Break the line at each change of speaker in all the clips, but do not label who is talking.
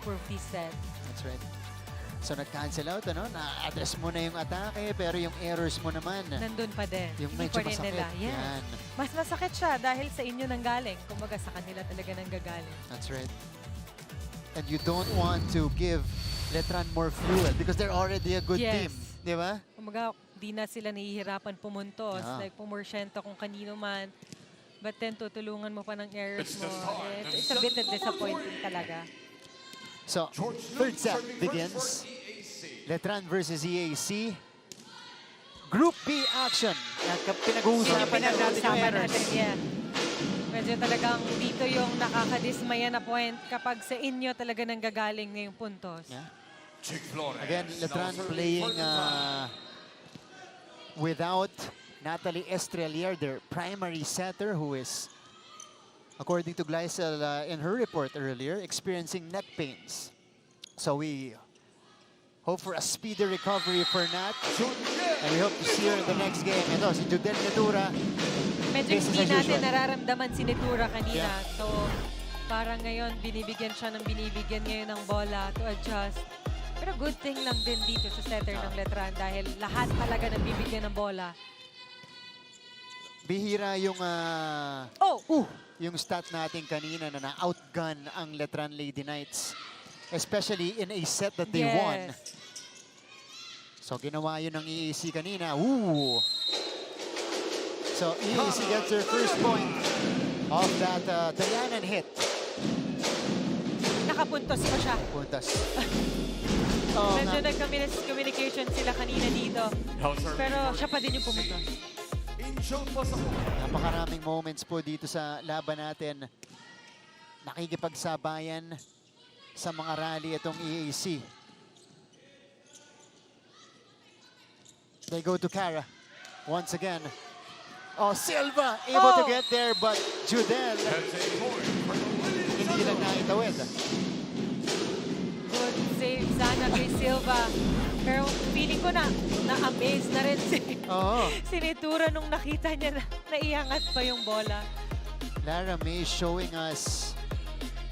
improve this set.
That's right. So nag-cancel out, ano? Na-address mo na yung atake, pero yung errors mo naman,
Nandun pa din.
yung
Hindi
medyo
pa rin
masakit.
nila. Yes.
Yan.
Mas masakit siya dahil sa inyo nang galing. Kumbaga sa kanila talaga nang gagaling.
That's right. And you don't want to give Letran more fuel because they're already a good
Yes.
team. Di ba?
Kumbaga, di na sila nahihirapan pumuntos.
Yeah.
Like pumorsyento kung kanino man. But then tutulungan mo pa ng errors mo. It's a bit disappointing talaga.
So, third set begins. Letran versus EAC. Group B action. Pinag-uusapan na natin yung
Pinag-uusapan
errors.
natin, yeah. Medyo talagang dito yung nakakadismaya na point kapag sa inyo talaga nang gagaling na yung puntos.
Yeah. Again, Letran playing without Natalie Estrelier, their primary setter, who is, according to Gleisel in her report earlier, experiencing neck pains. So we hope for a speedy recovery for Nat. And we hope to see her in the next game. Ito, si Judel Netura.
Medyo
Business
hindi
as
natin
usual.
nararamdaman si Netura kanina.
Yeah.
So, parang ngayon, binibigyan siya ng binibigyan ngayon ng bola to adjust. Pero good thing lang din dito sa setter ng Letran dahil lahat talaga nabibigyan ng bola.
Bihira yung yung stat natin kanina na na-outgun ang Letran Lady Knights. Especially in a set that they won. So ginawa yun ng EAC kanina. Ooh! So EAC gets their first point of that Dayanan hit.
Nakapuntos pa siya.
Puntas.
Medyo nag-communication sila kanina dito. Pero siya pa din yung pumuntos.
Napakaraming moments po dito sa laban natin. Nakikipagsabayan sa mga rally itong EAC. They go to Cara once again. Oh, Silva able to get there, but Judel hindi lang naitawid.
Good save sana kay Silva. Pero feeling ko na-amaze na rin
Oo.
si Netura nung nakita niya na naiangat pa yung bola.
Lara May showing us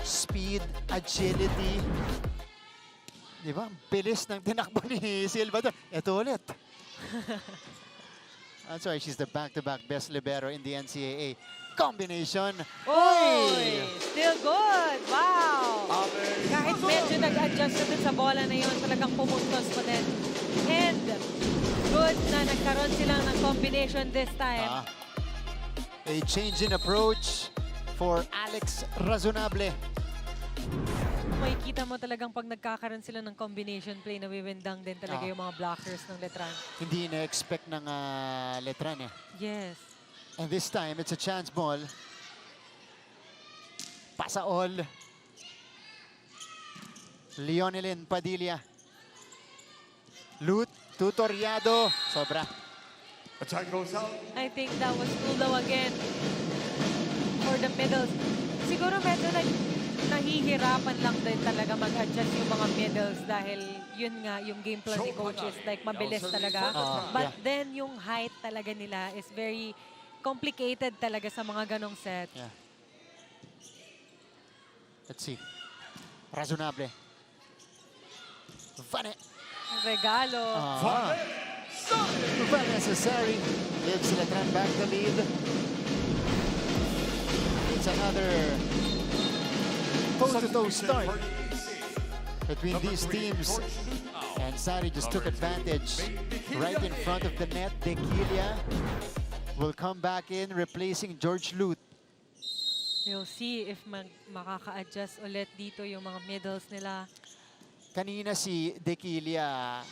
speed, agility. Di ba? Bilis ng tinakbo ni Silva doon. Ito ulit. I'm sorry, she's the back-to-back best libero in the NCAA. Combination.
Oy! Still good! Wow! Kahit medyo nag-adjust na dun sa bola na yun, talagang pumuntos pa din. And good na nagkaroon sila ng combination this time.
A change in approach for Alex Razonable.
Makikita mo talagang pag nagkakaroon sila ng combination play, nawiwindang din talaga yung mga blockers ng Letran.
Hindi na-expect ng Letran eh.
Yes.
And this time, it's a chance ball. Pasa all. Leonelyn Padilla. Lut, tutoriado. Sobra.
I think that was Tulo again for the middles. Siguro medyo nahihirapan lang din talaga mag-adjust yung mga middles dahil yun nga, yung game plan ni coach is like mabilis talaga. But then yung height talaga nila is very complicated talaga sa mga ganong set.
Yeah. Let's see. Razonable. Vane.
Regalo.
Necessary. Gives Letran back the lead. It's another toe-to-toe start between these teams. And Sari just took advantage right in front of the net. Dequilia will come back in, replacing George Lut.
We'll see if makaka-adjust ulit dito yung mga middles nila.
Kanina si Dequilia,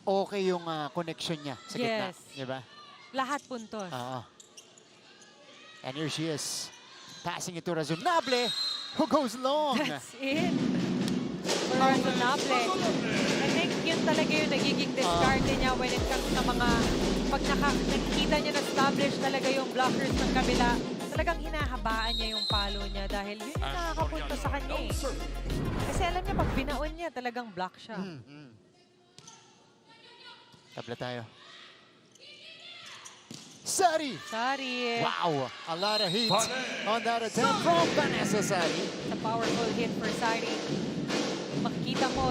okay yung connection niya sa gitna.
Yes.
Diba?
Lahat puntos.
And here she is, passing it to Razonable, who goes long.
That's it. For Razonable. I think yun talaga yung nagiging discarte niya when it comes sa mga, pag nakikita niya na-establish talaga yung blockers ng kabila, talagang hinahabaan niya yung palo niya dahil yun yung nakakapunto sa kanya eh. Kasi alam niya, pag binaon niya, talagang block siya.
Tabla tayo. Sari!
Sari.
Wow! A lot of heat on that attempt from Vanessa Sari.
It's a powerful hit for Sari.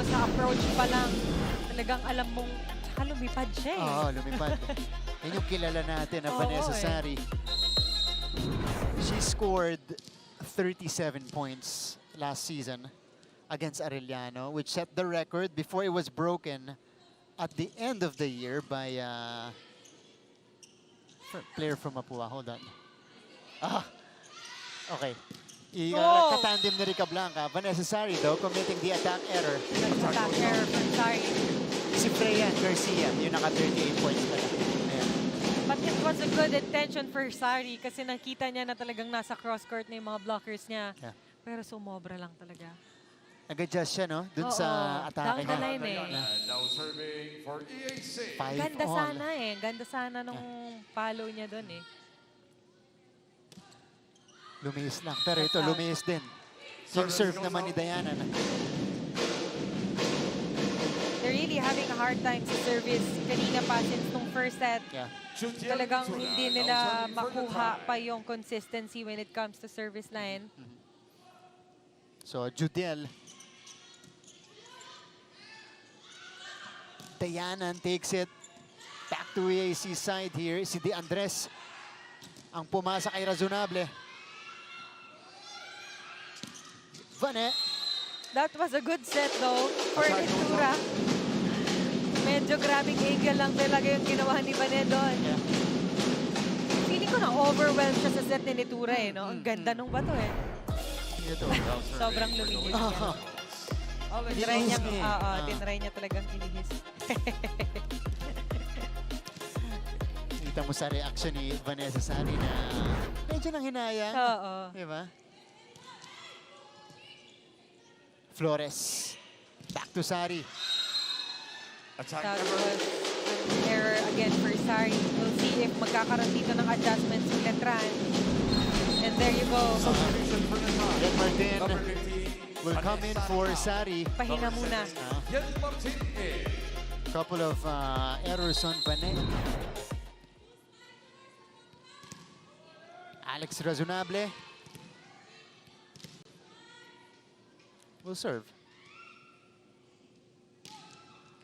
sa approach pa lang, talagang alam mong, tsaka lumipad siya eh.
Oo, lumipad. Yan yung kilala natin na
Oo,
Vanessa
eh.
Sari. She scored 37 points last season against Arellano, which set the record before it was broken at the end of the year by player from Mapua. Hold on. Okay.
Oh!
Katandem ni Rica Blanca. Vanessa Sari, though, committing the attack error.
Attack error from Sari.
Si Freya Garcia, yung naka 38 points pala. Ayan.
But it was a good intention for Sari kasi nakita niya na talagang nasa cross-court na yung mga blockers niya.
Yeah.
Pero sumobra lang talaga.
Nag-adjust siya, no? Dun
Oo,
sa atake
down the
niya.
line eh.
Now serving for EAC.
5
Ganda
all.
sana eh. Ganda sana nung follow niya doon eh.
Lumihis lang. Pero ito,
Attack.
lumihis din. Yung serve naman ni Diana.
They're really having a hard time sa service kanina pa since nung first set.
Yeah.
Talagang hindi nila makuha pa yung consistency when it comes to service line.
So, Judiel. Dayanan takes it back to EAC side here. Si Di Andres ang pumasa kay Razonable. Vane.
That was a good set though for Ventura. Medyo grabing angle lang talaga yung ginawa ni Vane doon.
Yeah.
Feeling ko na-overwhelmed siya sa set ni Ventura eh, no? Ang ganda nung bato eh.
Ito.
Sobrang lumihis niya. Tinry niya, tinry niya talagang ilihis.
Kita mo sa reaction ni Vanessa Sari na medyo nang hinayang.
Oo.
Diba? Flores. Back to Sari.
Attack
That
error.
was an error again for Sari. We'll see if magkakaroon dito ng adjustments si Letran. And there you go.
Substitution for the time.
Yen Martin
Number 15.
will come in for Sari.
Pahinga muna.
Yen Martin A.
Couple of errors on Vane. Alex Razonable will serve.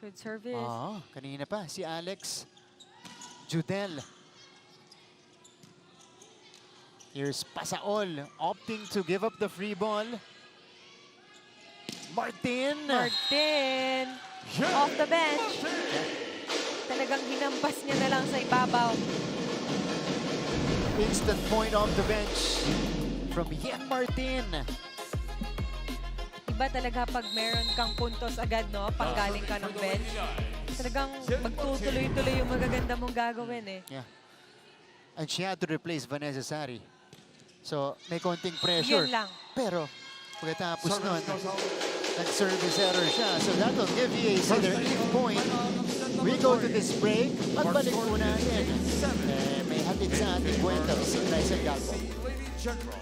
Good service.
Kanina pa si Alex Judel. Here's Pasaol opting to give up the free ball. Martin.
Martin. Off the bench. Talagang hinampas niya na lang sa ibabaw.
Instant point off the bench from Yen Martin.
Iba talaga pag meron kang puntos agad, no? Panggaling ka ng bench. Talagang magtutuloy-tuloy yung magaganda mong gagawin eh.
Yeah. And she had to replace Vanessa Sari. So, may konting pressure.
Yun lang.
Pero, pagkatapos nun,
Service goes out.
nag-service error siya. So, that will give EAC their 8th point. We go to this break. Pagbalik po natin. May hatid sa ating kwento si Glycel Galpo.
Lady Generals.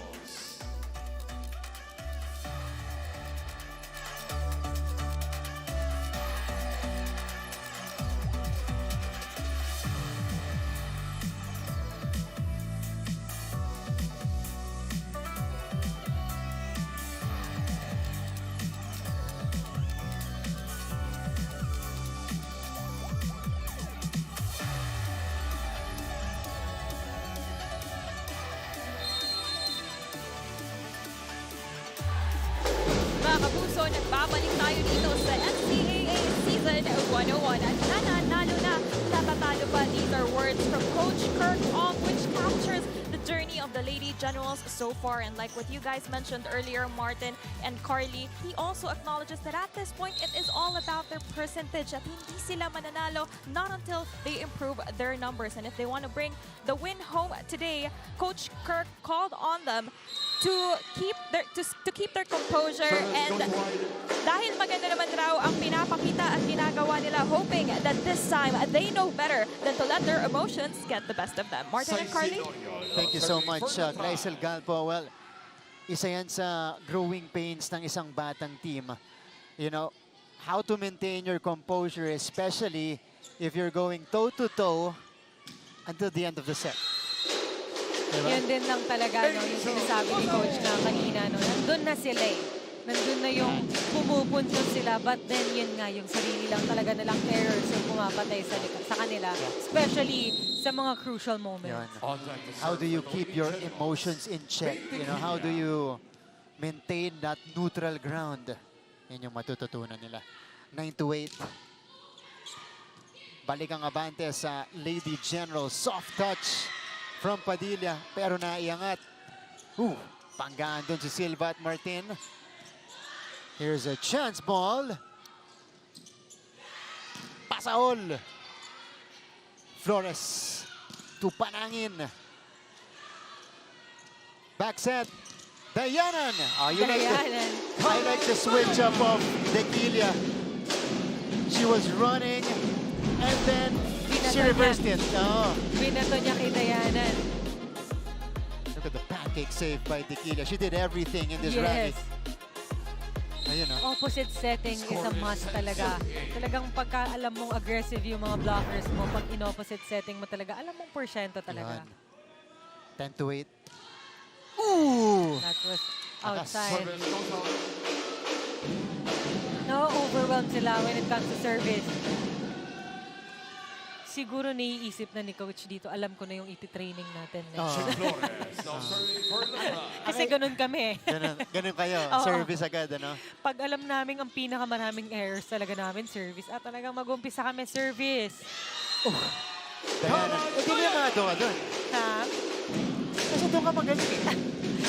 Mga kapuso, nagbabalik tayo dito sa NCAA Season 101 at nananalo na, natatalo pa. These are words from Coach Kirk Ong, which captures the journey of the Lady Generals so far. And like what you guys mentioned earlier, Martin and Carly, he also acknowledges that at this point, it is all about their percentage. At hindi sila mananalo not until they improve their numbers. And if they want to bring the win home today, Coach Kirk called on them to keep their composure. And dahil maganda naman raw ang pinapakita at ginagawa nila, hoping that this time they know better than to let their emotions get the best of them. Martin and Carly?
Thank you so much, Glycel Galpo. Well, isa yan sa growing pains ng isang batang team. You know, how to maintain your composure, especially if you're going toe-to-toe until the end of the set. Diba?
Yun din lang talaga, no? Yung sinasabi ni Coach na kanina, no? Nandun na sila eh. nandun na yung pumupunto sila, but then yun nga, yung sarili lang talaga nilang errors yung pumapatay sa kanila, especially sa mga crucial moments.
Yun.
On deck to
How
serve
do you
the
keep
Golden
your
Generals.
emotions in check? You know, how do you maintain that neutral ground? Yan yung matututunan nila. 9-8. Balik ang abante sa Lady General. Soft touch from Padilla, pero naiangat. Panggaan doon si Silva at Martin. Here's a chance ball. Pasaol. Flores to Panangin. Back set. Dayanan. You like
Dayanan.
I like the switch up of Tequila. She was running and then she
Binato
reversed
niya.
it. Oh,
Binato niya kay Dayanan.
look at the pancake save by Tequila. She did everything in this rally.
Yes.
Ayun, oh.
Opposite setting is a must talaga. Talagang pagka alam mong aggressive yung mga blockers mo, pag in-opposite setting mo talaga, alam mong porsyento talaga.
Yan. 10-8. Ooh!
That was
Akas.
outside.
Service goes out.
Na-overwhelmed sila when it comes to service. Siguro naiisip na ni Coach dito, alam ko na yung iti-training natin next.
Oh.
Flores now serving for Letrán.
Kasi ganun kami.
Ganun kayo.
Oo.
Service agad, ano?
Pag alam namin ang pinakamaraming errors talaga namin, service. At talagang mag-umpisa kami, service.
Dayanan. Hindi liyamado ka doon.
Ha?
Kasi doon ka magaling eh. Sa
Eh,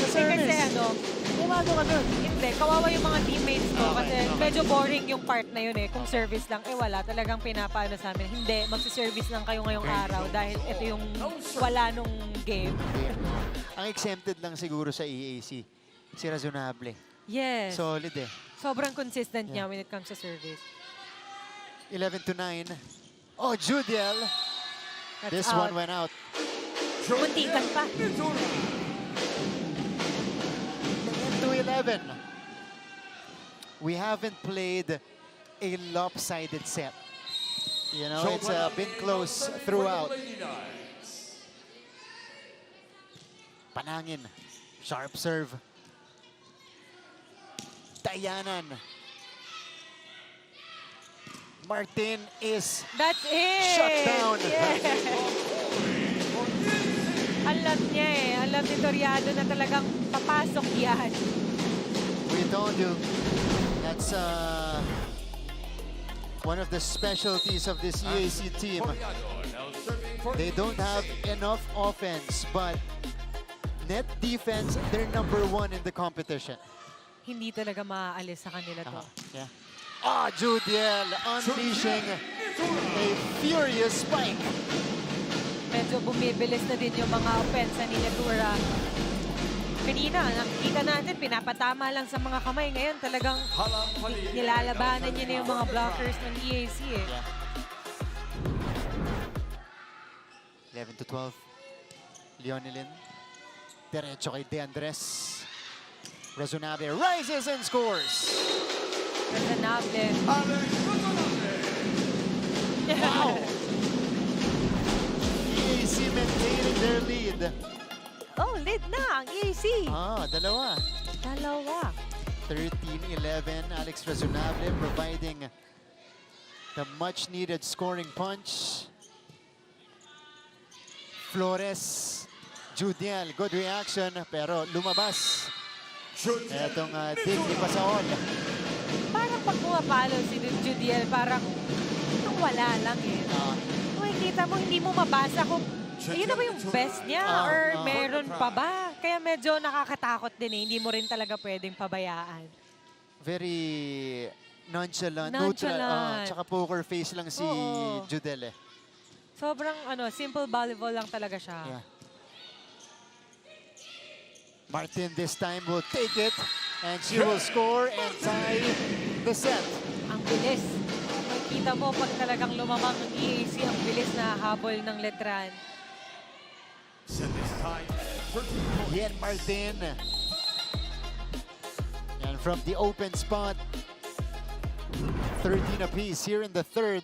kasi
service.
ano,
Liyamado ka doon.
hindi, kawawa yung mga teammates ko
Okay,
kasi
okay.
medyo boring yung part na yun eh. Kung service lang, wala. Talagang pinapaano sa amin. Hindi, magsiservice lang kayo ngayong araw dahil ito yung wala nung game.
Ang exempted lang siguro sa EAC, si Razonable.
Yes.
Solid eh.
Sobrang consistent niya when it comes to service.
11-9. Oh, Judiel.
That's
This
out.
one went out.
Muntikan pa.
10-11. We haven't played a lopsided set. You know, it's been close throughout. Panangin. Sharp serve. Dayanan. Martin is
That's it!
shut down.
Yes. Alam niya eh. Alam ni Toriado na talagang papasok yan.
We told you, that's one of the specialties of this EAC team. They don't have enough offense, but net defense, they're #1 in the competition.
Hindi talaga maaalis sa kanila to.
Yeah. Judiel unleashing a furious spike.
Medyo bumibilis na din yung mga opensa ni Natura. Kanina, nakikita natin, pinapatama lang sa mga kamay. Ngayon, talagang nilalabanan niya na yung mga blockers ng EAC eh.
Yeah. 11-12. Leonilin. Derecho kay De Andres. Razonable rises and scores.
Razonable.
Wow! EAC maintaining their lead.
Oh, lead na ang EAC.
Dalawa.
Dalawa.
13-11. Alex Razonable providing the much-needed scoring punch. Flores. Judiel, good reaction, pero lumabas. Etong dig ni Pasaol.
Parang pag pumapalo si Judiel, parang wala lang eh. Makikita mo, hindi mo mabasa kung yun na ba yung best niya or meron pa ba? Kaya medyo nakakatakot din eh. Hindi mo rin talaga pwedeng pabayaan.
Very nonchalant,
Nonchalant.
neutral. Tsaka poker face lang si
Oo.
Judel eh.
Sobrang simple volleyball lang talaga siya.
Yeah. Martin this time will take it and she will score and tie the set.
Ang bilis. Makikita mo pag talagang lumamang ang EAC, ang bilis na habol ng Letran.
Yen Martin. And from the open spot, 13 apiece here in the third.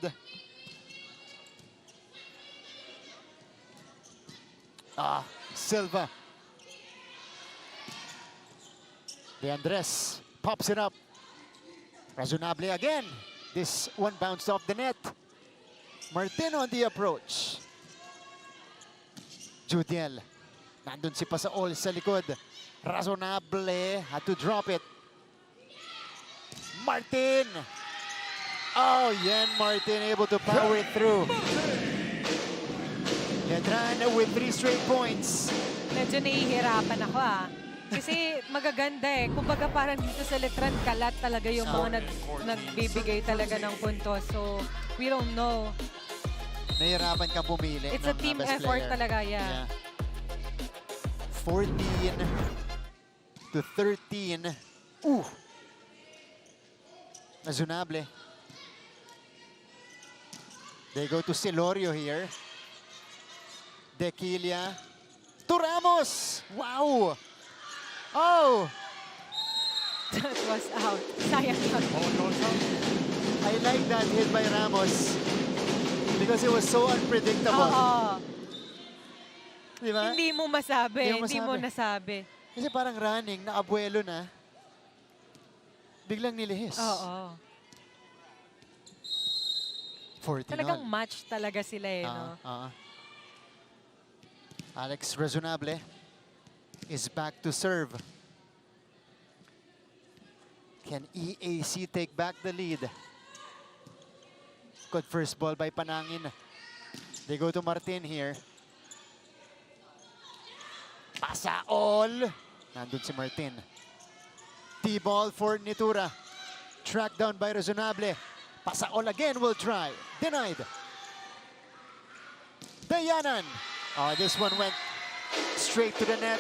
Silva. De Andres pops it up. Razonable again. This one bounced off the net. Martin on the approach. Judiel. Nandun si Pasaol sa likod. Razonable had to drop it. Martin. Oh, Yan Martin able to power it through. Letran with 3 straight points.
Medyo nahihirapan ako Kasi magaganda Kumbaga parang dito sa Letran, kalat talaga yung mga nagbibigay talaga ng puntos. So, we don't know.
Nahihirapan ka pumili.
It's a
ng
team
best
effort
player.
talaga, yeah.
14 to 13. Ooh. Razonable. They go to Celorio here. Dequilia to Ramos. Wow. Oh,
That was out. Sayang yun.
Ball goes out.
I like that hit by Ramos because it was so unpredictable.
Oo.
Di ba?
Hindi mo masabi.
Hindi mo
Hindi mo
masabi.
nasabi.
Kasi parang running, naabuelo na. Biglang nilihis.
Oo.
14
Talagang
all.
match talaga sila no?
Alex Razonable is back to serve. Can EAC take back the lead? Good first ball by Panangin. They go to Martin here. Pasaol. Nandun si Martin. T-ball for Nitura. Tracked down by Razonable. Pasaol again will try. Denied. Dayanan. Oh, this one went straight to the net.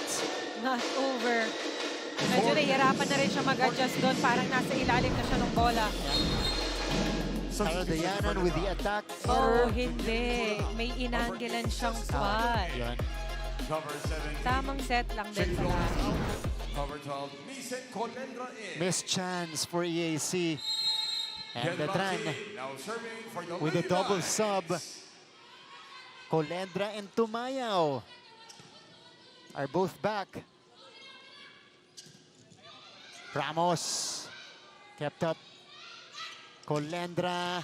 Not over. Medyo nahihirapan na rin siya mag-adjust doon. Parang nasa ilalim na siya ng bola.
Pero Dayanan with the attack
Oh,
error.
hindi. May inanggilan siyang spot.
Yan.
Cover 17.
Tamang set lang din
Jake
pala.
Gomez out. Cover 12. Vincent Colendra in.
Missed chance for EAC. And
Ken
Letran
Martin now serving for the
with a
Lady
double
Knights.
sub. Colendra and Tumayaw are both back. Ramos kept up. Colendra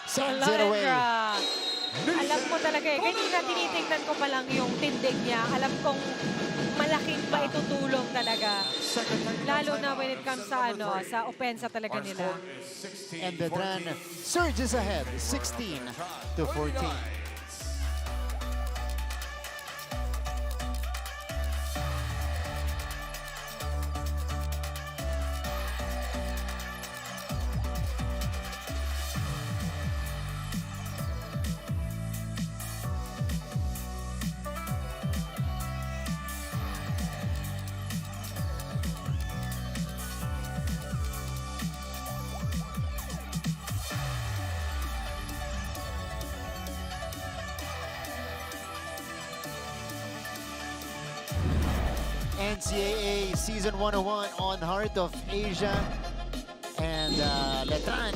sends it away.
Colendra. Alam mo talaga Ganyan tinitingnan ko pa lang yung tindig niya. Alam kong malaking maitutulong talaga.
Second time
Lalo
outside
na
out.
when it comes sa
Set number
sa opensa talaga
Our
nila.
score is 16,
And Letran
14.
surges ahead 16 to 14. NCAA Season 101 on Heart of Asia. And Letran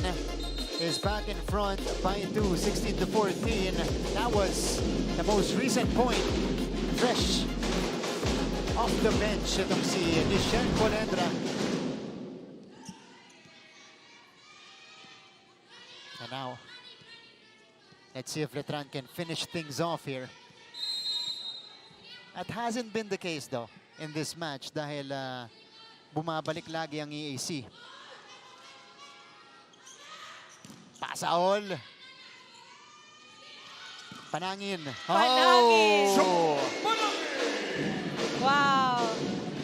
is back in front by 2, 16 to 14. That was the most recent point. Fresh off the bench itong si Nishan Colendra. And now, let's see if Letran can finish things off here. That hasn't been the case though in this match dahil bumabalik lagi ang EAC. Pasaol. Panangin.
Panangin!
Oh!
Wow!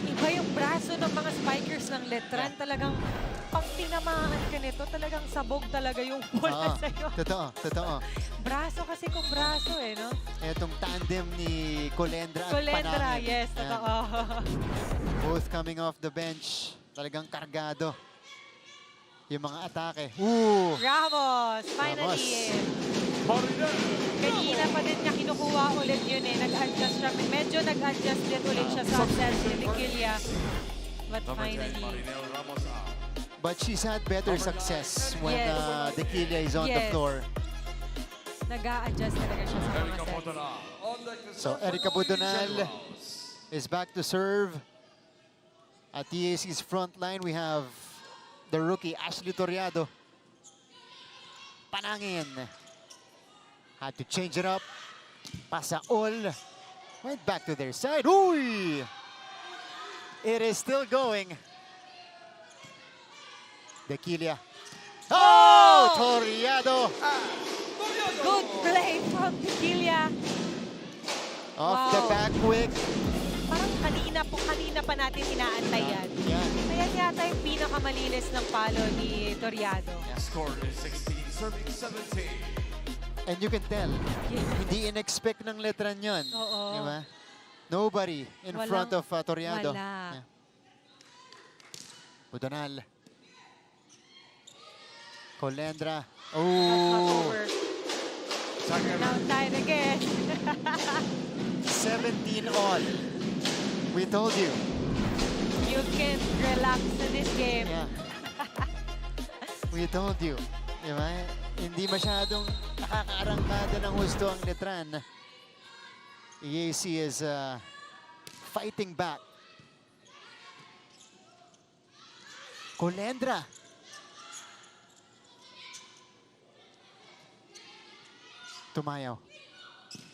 Iba yung braso ng mga spikers ng Letran. Talagang pag tinamaan ka nito, talagang sabog talaga yung bola sa'yo.
Totoo.
Braso kasi kung braso no?
Etong tandem ni Colendra at
Colendra,
Panangin.
yes,
Yan.
totoo.
Both coming off the bench. Talagang kargado. Yung mga atake. Ooh!
Ramos, finally.
Marinel.
Kanina pa din niya kinukuha ulit yun Nag-adjust siya. Medyo nag-adjust din ulit siya sa set ni Dequilia. But
Number 10,
finally.
Marinel Ramos out.
But she's had better success when
Yes.
Dequilia is on the
Yes.
floor.
Nag-a-adjust talaga siya sa mga
Erica
sets.
Budonal on deck to
So
serve for
Erica
the Lady
Budonal
Generals.
is back to serve. At EAC's front line, we have the rookie Ashley Toriado. Panangin. Had to change it up. Pasa all. Went back to their side. Uy! It is still going. Dequilia. Oh! Toriado.
Good play from Tequila.
Off the
Wow.
back quick.
Parang kanina pa natin inaantay yan.
Yan.
Kaya yata yung pinakamalinis ng palo ni Toriado.
Score is 16, serving 17.
And you can tell,
Yes.
hindi in-expect ng Letran yun.
Oo.
Di ba? Nobody in front of Toriado.
Wala.
Yeah. Budonal. Colendra.
Not
Oh,
over.
Second
Now tied again.
17 all. We told you.
You can relax in this game.
Yeah. We told you. Di ba? Hindi masyadong nakakaarangkada ng husto ang Letran. EAC is fighting back. Colendra. Tumayaw.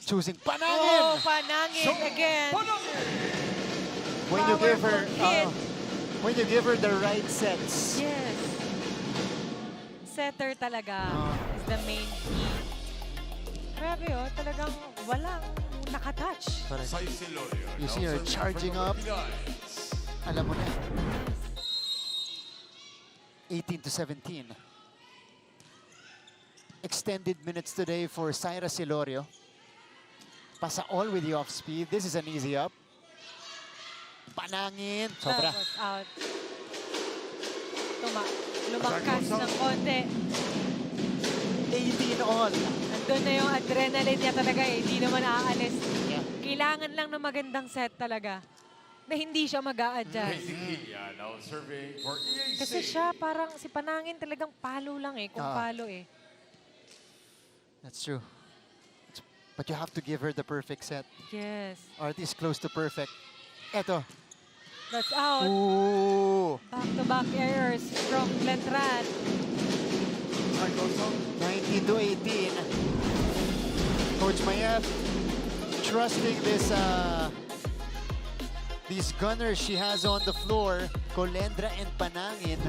Choosing Panangin.
Oh, Panangin again.
When you give her
Powerful hit.
when you give her the right sets.
Yes. Setter talaga
Ah.
is the main key. Grabe oh, talagang walang nakatouch.
Correct.
Silorio.
You see her charging up. Alam mo na. 18-17. Extended minutes today for Syra Silorio. Pasa all with the off speed. This is an easy up. Panangin. Sobra.
That was out. Lumakas ng konti.
18 all.
Andun na yung adrenaline niya talaga eh. Hindi naman aalis.
Yeah.
Kailangan lang ng magandang set talaga. Na hindi siya mag-a-adjust.
Dequilia now serving for EAC.
Kasi siya parang si Panangin talagang palo lang eh. Kung
Ah.
palo eh.
That's true. But you have to give her the perfect set.
Yes.
Or at least close to perfect. Eto.
That's out.
Ooh.
Back-to-back errors from Letran.
19-18. Coach Mayet trusting these gunners she has on the floor, Colendra and Panangin.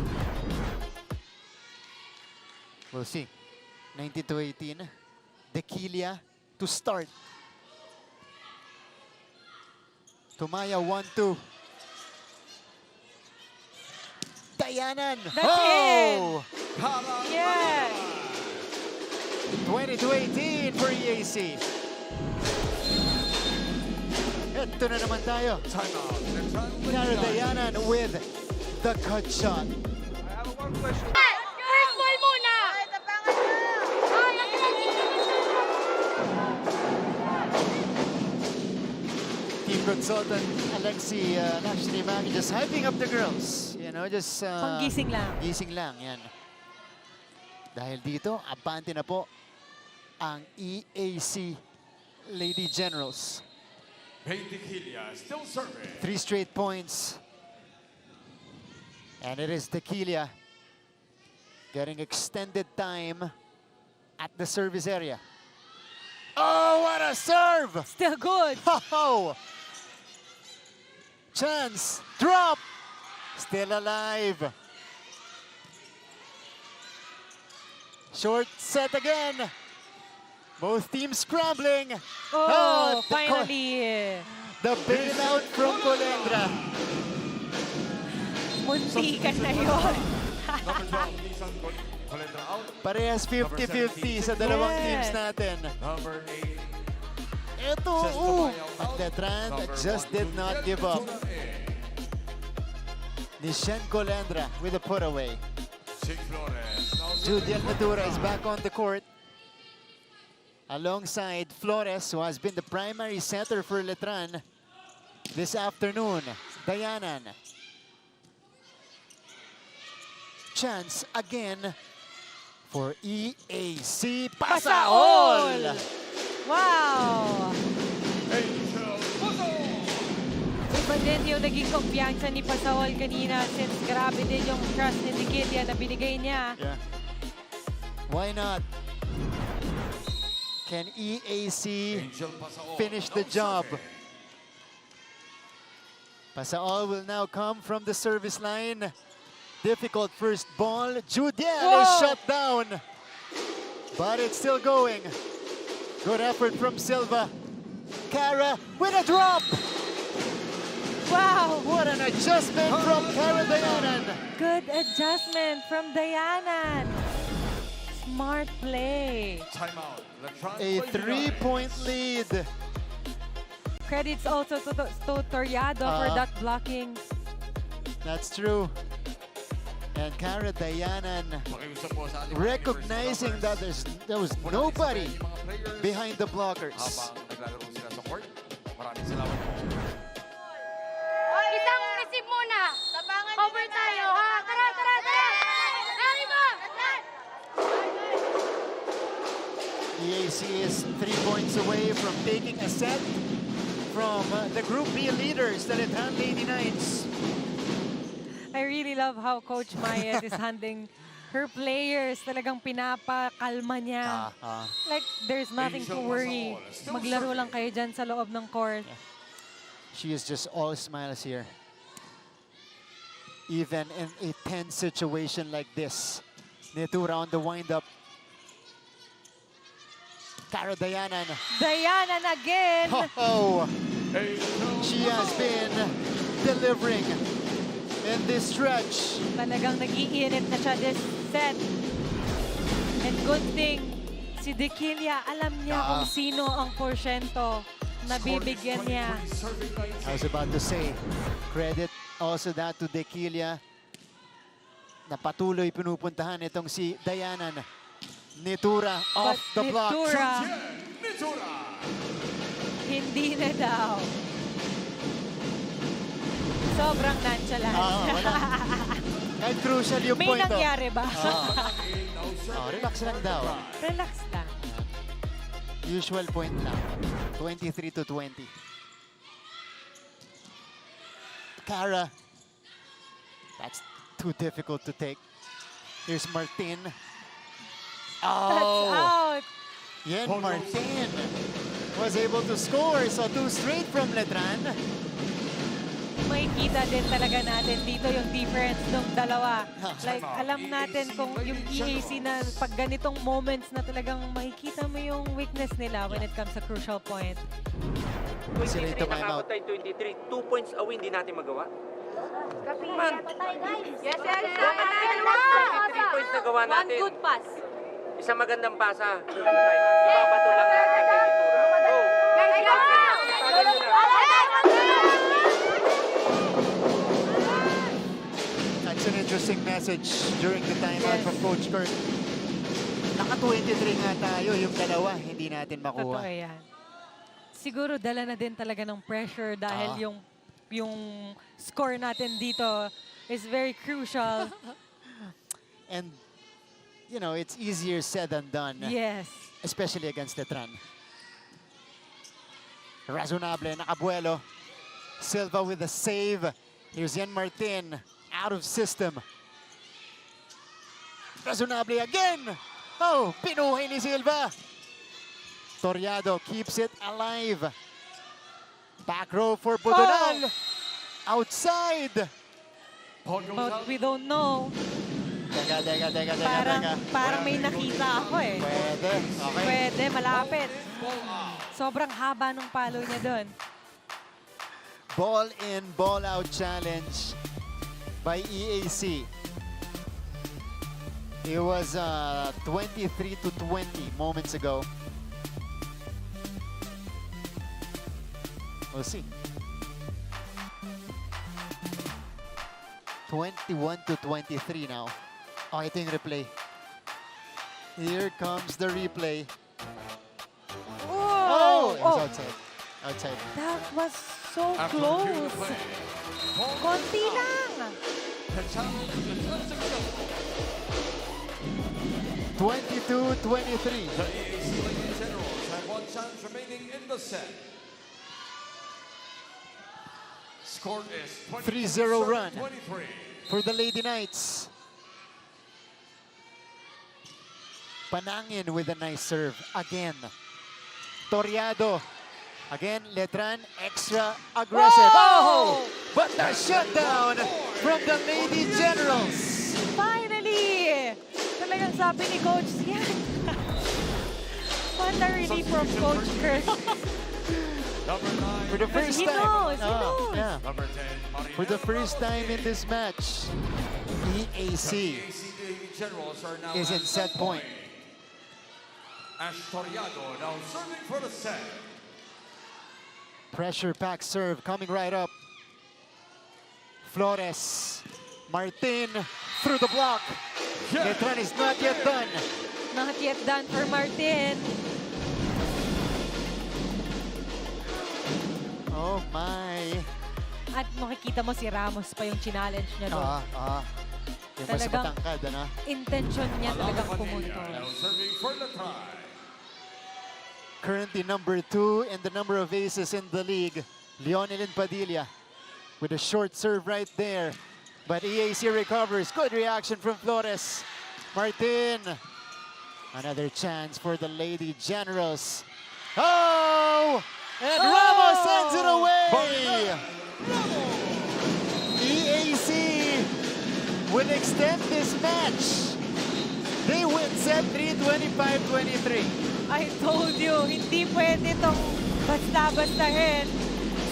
We'll see. 19-18. Dequilia to start. Tumaya 1-2. Dayanan.
That's
oh!
Yeah.
20-18 for EAC. Ito na naman tayo.
Time out. Letran with
Cara
nine.
Dayanan with the cut shot.
I have one question.
First ball muna!
Team consultant Alexi Lakshmi just hyping up the girls. You know, just
Panggising lang.
gising lang, yan. Dahil dito, abante na po ang EAC Lady Generals.
Hey, Dequilia still serving.
3 straight points. And it is Dequilia getting extended time at the service area. Oh, what a serve!
Still good.
Oh! Chance, drop, still alive. Short set again. Both teams scrambling.
Oh,
the
finally.
The bailout from Colendra.
Muntikan na yun.
Number 12, Nissan Colendra out.
Parehas 50-50 sa dalawang
Yes.
teams natin.
Number 8,
Ito, but Letran just did not give up. Nishan Colendra with a put away.
Chick Flores now
Judiel Natura is back on the court. Alongside Flores, who has been the primary center for Letran this afternoon. Dayanan. Chance again for EAC. Pasa all!
Wow.
Angel Puto.
Iba din yung naging kumpiyansa ni Pasawal kanina since grabe din yung trust ni Dikilia na binigay niya.
Yeah. Why not? Can EAC
Angel Pasao.
finish the
No
job?
serving.
Pasaol will now come from the service line. Difficult first ball. Judiel
Whoa!
is shut down. But it's still going. Good effort from Silva. Cara with a drop.
Wow!
What an adjustment from Cara Dayanan.
Good adjustment from Dayanan. Smart play.
Timeout. Letran
A
Lady
3-point
Knights.
lead.
Credits also to Toriado for that blocking.
That's true. And Cara Dayanan
Pakiusap po sa ating mga
recognizing that there was
Muna
nobody
natin sa mga players
behind the blockers.
habang naglalaro sila sa court. Maraming salamat po.
Isang receive muna. Over tayo, ha? Tara, tara, tara! Lari mo!
EAC is 3 points away from taking a set from the Group B leaders, the Letran Lady Knights.
I really love how Coach Mayet is handling her players. Talagang pinapakalma niya. Like, there's nothing to worry. Maglaro lang kayo dyan sa loob ng court.
She is just all smiles here. Even in a tense situation like this. Netura on the wind-up. Cara Dayanan.
Dayanan again!
Oh, she has been delivering in this stretch.
Talagang nag-iinit na siya this set. And good thing, si Dikilia, alam niya kung sino ang porsyento na bibigyan niya.
I was about to say, credit also that to Dikilia na patuloy pinupuntahan itong si Dayanan. Nitura off
But
the block.
Nitura,
Nitura.
hindi na daw. Sobrang nonchalant.
Wala. Kahit crucial yung
May
point.
nangyari ba?
Relax lang daw.
Relax lang.
Usual point lang. 23-20. Cara. That's too difficult to take. Here's Martin.
That's out.
Yan Martin was able to score. So 2 straight from Letran.
May kita din talaga natin dito yung difference ng dalawa. Like, alam natin kung yung EAC na pag ganitong moments na talagang makikita mo yung weakness nila when it comes to crucial point.
Sila yung
23,
tumayaw.
nakabot tayo 23. 2 points away, hindi natin magawa. Man,
Yes, yes,
23 points na gawa natin.
One good pass.
Isang magandang pasa. Babato lang natin kay Nitura. Go! Tagal nyo na.
That's an interesting message during the timeout from Coach Kirk. Naka-23 nga tayo, yung dalawa, hindi natin
Totoo
makuha.
yan. Siguro dala na din talaga ng pressure dahil yung score natin dito is very crucial.
And, you know, it's easier said than done.
Yes.
Especially against Letran. Razonable, nakabuelo. Silva with a save. Here's Yan Martin, out of system. Razonable again. Oh, pinuhay ni Silva. Toriado keeps it alive. Back row for Budonal. Outside.
But we don't know.
Teka.
Parang may nakita ako eh.
Pwede. Okay.
Pwede, malapit. Sobrang haba ng palo niya doon.
Ball in, ball out challenge by EAC. It was 23-20 moments ago. We'll see. 21-23 now. Oh, ito yung replay. Here comes the replay. Oh! It was outside. Outside.
That was so
After reviewing the
close.
play,
Konti lang.
Letran successful.
22-23.
The EAC Lady Generals have 1 chance remaining in the set. score is
3-0 run
23.
for the Lady Knights. Panangin with a nice serve again. Toriado. Again, Letran extra aggressive.
Whoa!
Oh! But the shutdown from the Lady Generals.
Finally! Talagang sabi ni Coach, yan. What a relief from Coach Kirk.
Number 9.
For the first
He
time.
knows, he
Ah,
knows.
yeah.
Number 10. Marinela
For the first
Ramos.
time in this match, EAC
ACD Generals are now
is
at
in set point.
Ash Toriado now serving for the set.
Pressure pack serve coming right up. Flores. Martin through the block. Letran is not yet done.
Not yet done for Martin.
Oh my.
At makikita mo si Ramos pa yung challenge niya doon.
Yung mas
Talagang-
matangkad, ano?
Intention niya talagang
Alana
pumunto.
Padilla now serving for the tie.
Currently number 2 in the number of aces in the league. Leonelyn Padilla with a short serve right there. But EAC recovers. Good reaction from Flores. Martin. Another chance for the Lady Generals. Oh! And Ramos sends it away! EAC will extend this match. They win set 3, 25-23.
I told you, hindi pwede itong basta-bastahin.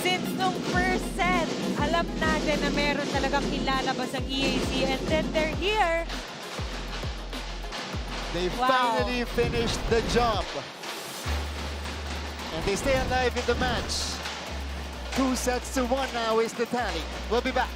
Since nung first set, alam natin na meron talagang ilalabas ang EAC. And then they're here.
They
Wow.
finally finished the job. And they stay alive in the match. 2-1 now is the tally. We'll be back.